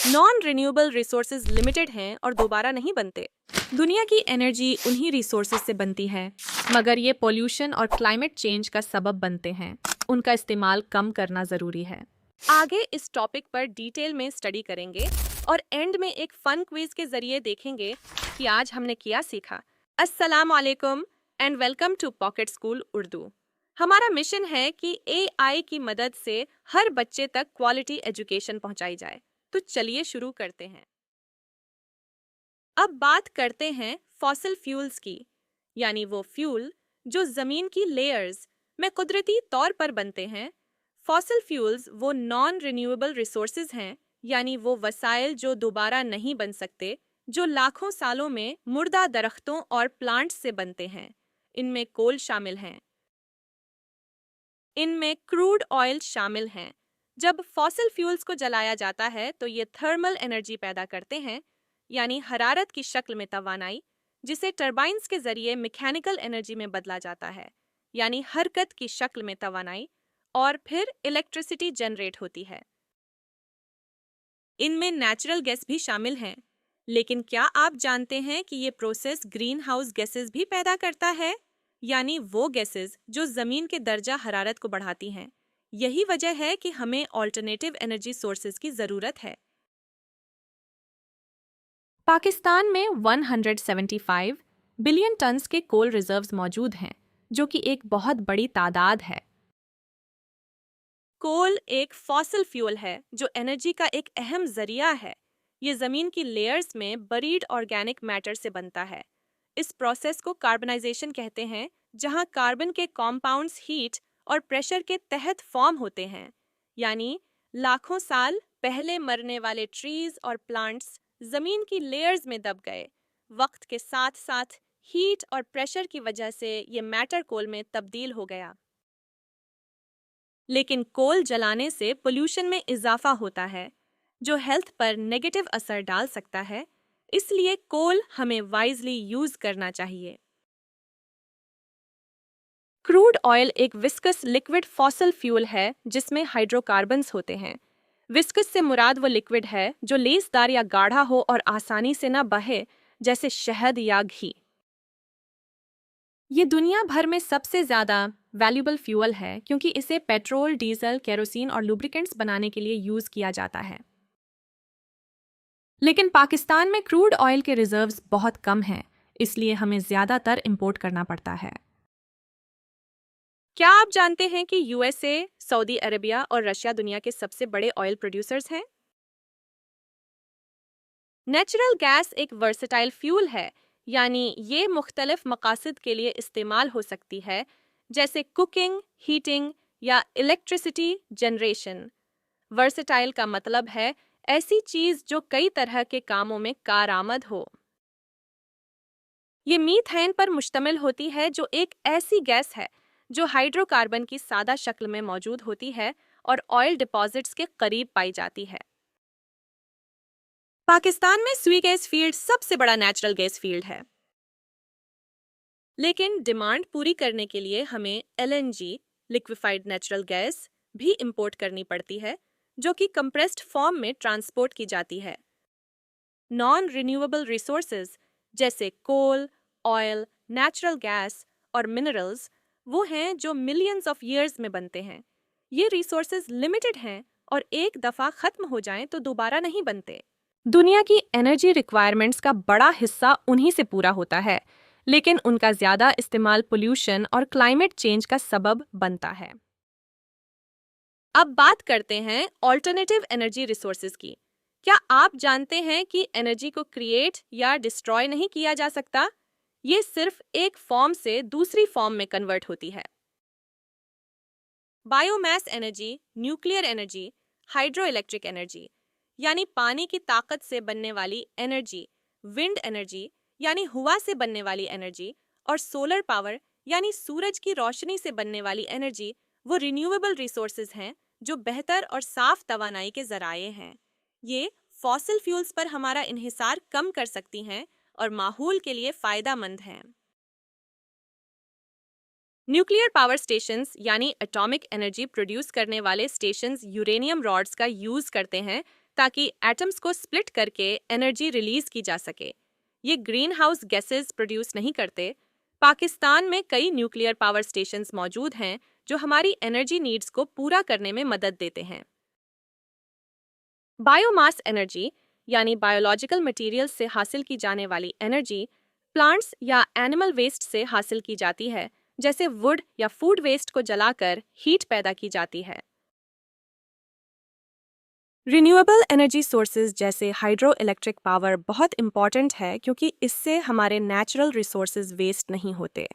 Non renewable resources limited हैं और दोबारा नहीं बनते। दुनिया की एनर्जी उन्हीं रिसोर्सेज से बनती है, मगर ये पोल्यूशन और क्लाइमेट चेंज का सबब बनते हैं। उनका इस्तेमाल कम करना ज़रूरी है। आगे इस टॉपिक पर डिटेल में स्टडी करेंगे और एंड में एक फन क्विज के जरिए देखेंगे कि आज हमने क्या सीखा। अस्सलाम वालेकुम and welcome to pocket school Urdu. हमारा मिशन है कि एआई की मदद से हर बच्चे तक क्वालिटी एजुकेशन पहुंचाई जाए। तो चलिए शुरू करते हैं। अब बात करते हैं फॉसिल फ्यूल्स की, यानी वो फ्यूल जो जमीन की लेयर्स में कुदरती तौर पर बनते हैं। फॉसिल फ्यूल्स वो नॉन रिन्यूएबल रिसोर्सेज हैं, यानी वो वसाइल जो दोबारा नहीं बन सकते, जो लाखों सालों में मुर्दा दरख्तों और प्लांट्स से बनते हैं। इनमें कोल शामिल हैं, इनमें क्रूड ऑयल शामिल हैं। जब फॉसिल फ्यूल्स को जलाया जाता है तो ये थर्मल एनर्जी पैदा करते हैं, यानी हरारत की शक्ल में तवानाई, जिसे टरबाइन्स के जरिए मैकेनिकल एनर्जी में बदला जाता है, यानी हरकत की शक्ल में तवानाई, और फिर इलेक्ट्रिसिटी जनरेट होती है। इनमें नेचुरल गैस भी शामिल हैं, लेकिन क्या आप जानते हैं कि ये प्रोसेस ग्रीन हाउस गैसेस भी पैदा करता है, यानी वो गैसेस जो जमीन के दर्जा हरारत को बढ़ाती हैं। यही वजह है कि हमें ऑल्टरनेटिव एनर्जी सोर्सेज की जरूरत है। पाकिस्तान में 175 बिलियन टन्स के कोल रिजर्व्स मौजूद हैं, जो कि एक बहुत बड़ी तादाद है। कोल एक फॉसिल फ्यूल है जो एनर्जी का एक अहम जरिया है। ये जमीन की लेयर्स में बरीड ऑर्गेनिक मैटर से बनता है। इस प्रोसेस को कार्बनाइजेशन कहते हैं, जहां कार्बन के कॉम्पाउंड्स हीट और प्रेशर के तहत फॉर्म होते हैं। यानी लाखों साल पहले मरने वाले ट्रीज और प्लांट्स जमीन की लेयर्स में दब गए। वक्त के साथ साथ हीट और प्रेशर की वजह से ये मैटर कोल में तब्दील हो गया। लेकिन कोल जलाने से पोल्यूशन में इजाफा होता है, जो हेल्थ पर नेगेटिव असर डाल सकता है। इसलिए कोल हमें वाइजली यूज करना चाहिए। क्रूड ऑयल एक विस्कस लिक्विड फॉसिल फ्यूल है जिसमें हाइड्रोकार्बन्स होते हैं। विस्कस से मुराद वो लिक्विड है जो लेसदार या गाढ़ा हो और आसानी से ना बहे, जैसे शहद या घी। ये दुनिया भर में सबसे ज़्यादा वैल्यूबल फ्यूल है क्योंकि इसे पेट्रोल, डीजल, केरोसिन और लुब्रिकेंट्स बनाने के लिए यूज़ किया जाता है। लेकिन पाकिस्तान में क्रूड ऑयल के रिजर्व्स बहुत कम हैं, इसलिए हमें ज़्यादातर इंपोर्ट करना पड़ता है। क्या आप जानते हैं कि यूएसए, सऊदी अरबिया और रशिया दुनिया के सबसे बड़े ऑयल प्रोड्यूसर्स हैं? नेचुरल गैस एक वर्सेटाइल फ्यूल है, यानी ये मुख्तलिफ मकासद के लिए इस्तेमाल हो सकती है, जैसे कुकिंग, हीटिंग या इलेक्ट्रिसिटी जनरेशन। वर्सेटाइल का मतलब है ऐसी चीज जो कई तरह के कामों में कारआमद हो। ये मीथेन पर मुश्तमिल होती है, जो एक ऐसी गैस है जो हाइड्रोकार्बन की सादा शक्ल में मौजूद होती है और ऑयल डिपॉजिट्स के करीब पाई जाती है। पाकिस्तान में स्वी गैस फील्ड सबसे बड़ा नेचुरल गैस फील्ड है, लेकिन डिमांड पूरी करने के लिए हमें एलएनजी, लिक्विफाइड नेचुरल गैस, भी इंपोर्ट करनी पड़ती है, जो कि कंप्रेस्ड फॉर्म में ट्रांसपोर्ट की जाती है। नॉन रिन्यूएबल रिसोर्सेज जैसे कोल, ऑयल, नेचुरल गैस और मिनरल्स वो हैं जो मिलियंस ऑफ ईयर्स में बनते हैं। ये रिसोर्सेज लिमिटेड हैं और एक दफ़ा ख़त्म हो जाएं तो दोबारा नहीं बनते। दुनिया की एनर्जी रिक्वायरमेंट्स का बड़ा हिस्सा उन्हीं से पूरा होता है, लेकिन उनका ज़्यादा इस्तेमाल पोल्यूशन और क्लाइमेट चेंज का सबब बनता है। अब बात करते हैं ऑल्टरनेटिव एनर्जी रिसोर्सेज की। क्या आप जानते हैं कि एनर्जी को क्रिएट या डिस्ट्रॉय नहीं किया जा सकता? ये सिर्फ एक फॉर्म से दूसरी फॉर्म में कन्वर्ट होती है। Biomass energy, nuclear energy, hydro electric energy यानी पानी की ताकत से बनने वाली एनर्जी, विंड एनर्जी यानी हवा से बनने वाली एनर्जी, और सोलर पावर यानी सूरज की रोशनी से बनने वाली एनर्जी वो रिन्यूएबल रिसोर्सेज हैं जो बेहतर और साफ तवानाई के जराए हैं। ये फॉसिल फ्यूल्स पर हमारा इन्हिसार कम कर सकती हैं और माहौल के लिए फायदेमंद हैं। न्यूक्लियर पावर स्टेशंस यानी एटॉमिक एनर्जी प्रोड्यूस करने वाले स्टेशंस यूरेनियम रॉड्स का यूज करते हैं, ताकि एटम्स को स्प्लिट करके एनर्जी रिलीज की जा सके। ये ग्रीन हाउस गैसेस प्रोड्यूस नहीं करते। पाकिस्तान में कई न्यूक्लियर पावर स्टेशंस मौजूद हैं जो हमारी एनर्जी नीड्स को पूरा करने में मदद देते हैं। बायोमास एनर्जी यानी बायोलॉजिकल मटेरियल से हासिल की जाने वाली एनर्जी प्लांट्स या एनिमल वेस्ट से हासिल की जाती है, जैसे वुड या फूड वेस्ट को जलाकर हीट पैदा की जाती है। रिन्यूएबल एनर्जी सोर्सेज जैसे हाइड्रो इलेक्ट्रिक पावर बहुत इंपॉर्टेंट है क्योंकि इससे हमारे नेचुरल रिसोर्सेज वेस्ट नहीं होते।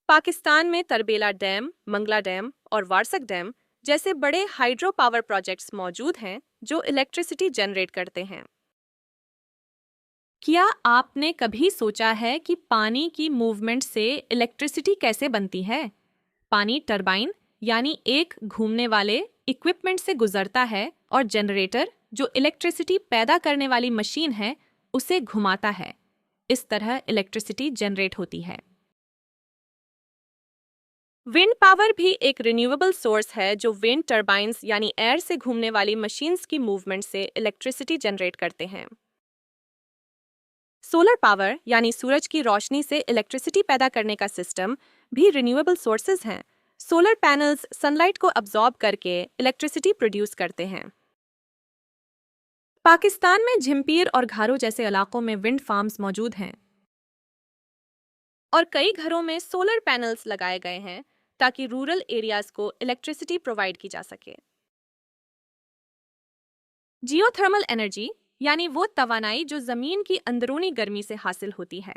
पाकिस्तान में तरबेला डैम, मंगला डैम और वारसक डैम जैसे बड़े हाइड्रो पावर प्रोजेक्ट्स मौजूद हैं जो इलेक्ट्रिसिटी जनरेट करते हैं। क्या आपने कभी सोचा है कि पानी की मूवमेंट से इलेक्ट्रिसिटी कैसे बनती है? पानी टरबाइन यानी एक घूमने वाले इक्विपमेंट से गुजरता है और जनरेटर, जो इलेक्ट्रिसिटी पैदा करने वाली मशीन है, उसे घुमाता है। इस तरह इलेक्ट्रिसिटी जनरेट होती है। विंड पावर भी एक रिन्यूएबल सोर्स है जो विंड टरबाइन्स यानी एयर से घूमने वाली मशीन्स की मूवमेंट से इलेक्ट्रिसिटी जनरेट करते हैं। सोलर पावर यानी सूरज की रोशनी से इलेक्ट्रिसिटी पैदा करने का सिस्टम भी रिन्यूएबल सोर्सेज हैं। सोलर पैनल्स सनलाइट को अब्जॉर्ब करके इलेक्ट्रिसिटी प्रोड्यूस करते हैं। पाकिस्तान में झिम्पीर और घारो जैसे इलाकों में विंड फार्म्स मौजूद हैं और कई घरों में सोलर पैनल्स लगाए गए हैं ताकि रूरल एरियाज को इलेक्ट्रिसिटी प्रोवाइड की जा सके। जियोथर्मल एनर्जी यानी वो तवानाई जो जमीन की अंदरूनी गर्मी से हासिल होती है।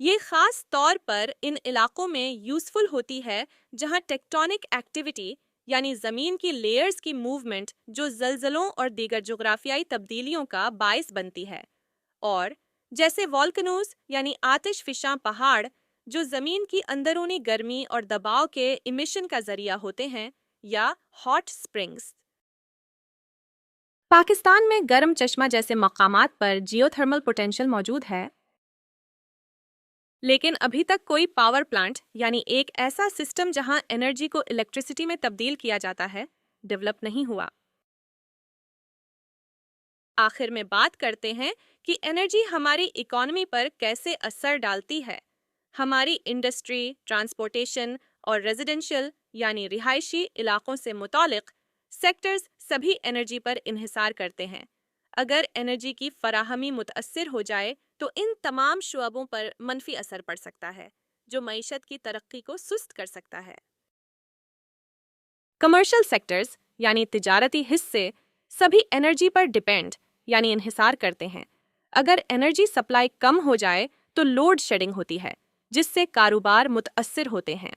ये खास तौर पर इन इलाकों में यूजफुल होती है जहां टेक्टोनिक एक्टिविटी यानी जमीन की लेयर्स की मूवमेंट जो जलजलों और दीगर जोग्राफियाई तब्दीलियों का बायस बनती है, और जैसे वॉल्कनोज यानी आतिशफिशां पहाड़ जो जमीन की अंदरूनी गर्मी और दबाव के इमिशन का जरिया होते हैं, या हॉट स्प्रिंग्स। पाकिस्तान में गर्म चश्मा जैसे मकामात पर जियोथर्मल पोटेंशियल मौजूद है, लेकिन अभी तक कोई पावर प्लांट यानी एक ऐसा सिस्टम जहां एनर्जी को इलेक्ट्रिसिटी में तब्दील किया जाता है, डेवलप नहीं हुआ। आखिर में बात करते हैं कि एनर्जी हमारी इकोनॉमी पर कैसे असर डालती है। हमारी इंडस्ट्री, ट्रांसपोर्टेशन और रेजिडेंशियल यानी रिहायशी इलाकों से मुतालिक सेक्टर्स सभी एनर्जी पर इन्हिसार करते हैं। अगर एनर्जी की फराहमी मुतअस्सिर हो जाए तो इन तमाम शुअबों पर मनफी असर पड़ सकता है, जो मईशत की तरक्की को सुस्त कर सकता है। कमर्शियल सेक्टर्स यानी तिजारती हिस्से सभी एनर्जी पर डिपेंड यानी इन्हिसार करते हैं। अगर एनर्जी सप्लाई कम हो जाए तो लोड शेडिंग होती है, जिससे कारोबार मुतअस्सिर होते हैं।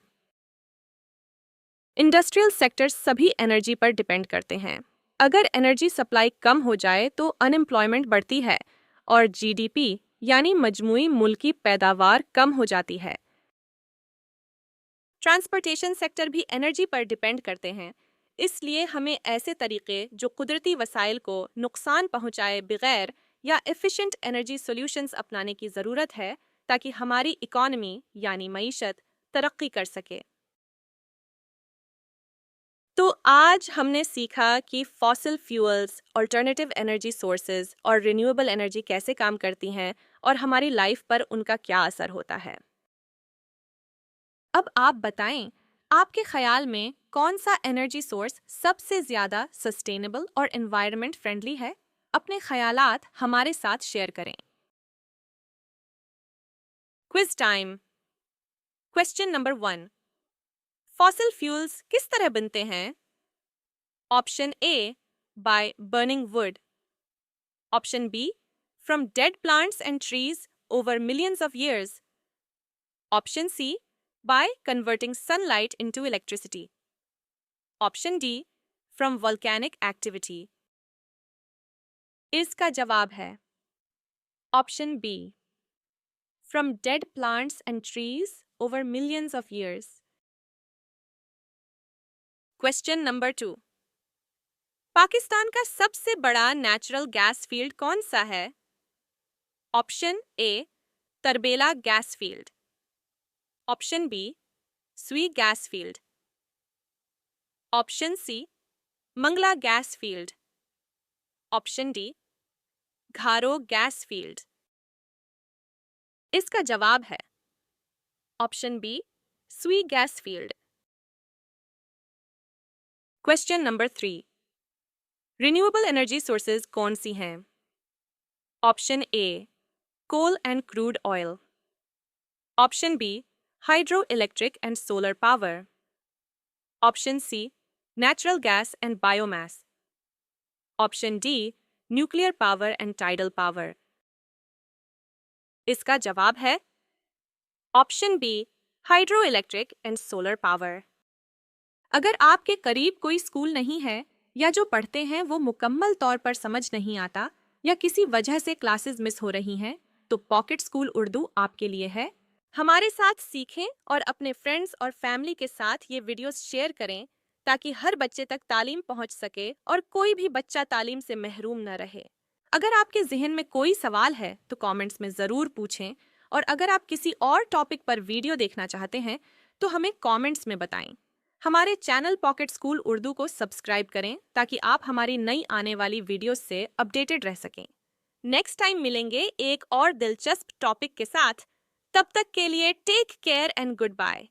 इंडस्ट्रियल सेक्टर्स सभी एनर्जी पर डिपेंड करते हैं। अगर एनर्जी सप्लाई कम हो जाए तो अनएम्प्लॉयमेंट बढ़ती है और जीडीपी यानी मजमूई मुल्की पैदावार कम हो जाती है। ट्रांसपोर्टेशन सेक्टर भी एनर्जी पर डिपेंड करते हैं, इसलिए हमें ऐसे तरीके जो कुदरती वसाइल को नुकसान पहुंचाए बगैर या एफिशिएंट एनर्जी सॉल्यूशंस अपनाने की ज़रूरत है ताकि हमारी इकोनॉमी यानी मईशत तरक्की कर सके। तो आज हमने सीखा कि fossil fuels, alternative energy sources और रिन्यूएबल एनर्जी कैसे काम करती हैं और हमारी लाइफ पर उनका क्या असर होता है। अब आप बताएं, आपके ख्याल में कौन सा एनर्जी सोर्स सबसे ज़्यादा सस्टेनेबल और एनवायरनमेंट फ्रेंडली है? अपने ख्यालात हमारे साथ शेयर करें। Quiz time. Question number 1। Fossil fuels किस तरह बनते हैं? Option A, by burning wood. Option B, from dead plants and trees over millions of years. Option C, by converting sunlight into electricity. Option D, from volcanic activity. इसका जवाब है option B, from dead plants and trees over millions of years. Question number 2। Pakistan का सबसे बड़ा natural gas field कौन सा है? Option A, Tarbela gas field. Option B, Sui gas field. Option C, Mangla gas field. Option D, Gharo gas field. इसका जवाब है option B, Sui gas field. Question number 3, renewable energy sources कौन सी हैं? Option A, coal and crude oil. Option B, hydro electric and solar power. Option C, natural gas and biomass. Option D, nuclear power and tidal power. इसका जवाब है option B, hydro electric and solar power. अगर आपके करीब कोई school नहीं है या जो पढ़ते हैं वो मुकम्मल तौर पर समझ नहीं आता या किसी वजह से क्लासेस मिस हो रही हैं, तो पॉकेट स्कूल उर्दू आपके लिए है। हमारे साथ सीखें और अपने फ्रेंड्स और फैमिली के साथ ये वीडियोस शेयर करें ताकि हर बच्चे तक तालीम पहुंच सके और कोई भी बच्चा तालीम से महरूम न रहे। अगर आपके जहन में कोई सवाल है तो कमेंट्स में ज़रूर पूछें, और अगर आप किसी और टॉपिक पर वीडियो देखना चाहते हैं तो हमें कमेंट्स में बताएं। हमारे चैनल पॉकेट स्कूल उर्दू को सब्सक्राइब करें ताकि आप हमारी नई आने वाली वीडियोस से अपडेटेड रह सकें। नेक्स्ट टाइम मिलेंगे एक और दिलचस्प टॉपिक के साथ। तब तक के लिए take care and good bye.